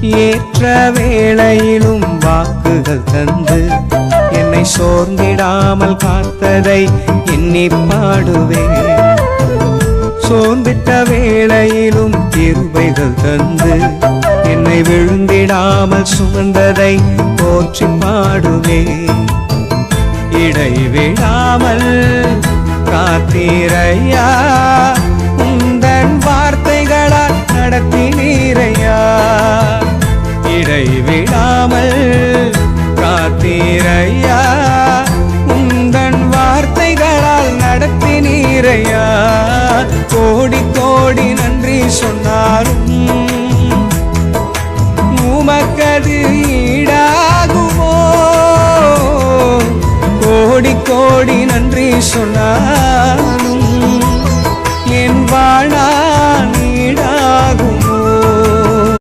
ஏற்ற வேளையிலும் வாக்குகள் தந்து என்னை சோர்ந்திடாமல் காத்ததை எண்ணி பாடுவேன். சோர்ந்திட்ட வேளையிலும் கிருபைகள் தந்து என்னை விழுந்திடாமல் சுமந்ததை போற்றி பாடுவேன். இடைவிடாமல் காத்தீரையா, உந்தன் வார்த்தைகளால் நடத்தினீரையா. இடைவிடாமல் காத்தீரையா, உந்தன் வார்த்தைகளால் நடத்தினீரையா. கோடி கோடி நன்றி சொன்னாலும் உமக்கது ஈடாகுமோ? கோடி கோடி நன்றி சொன்னார்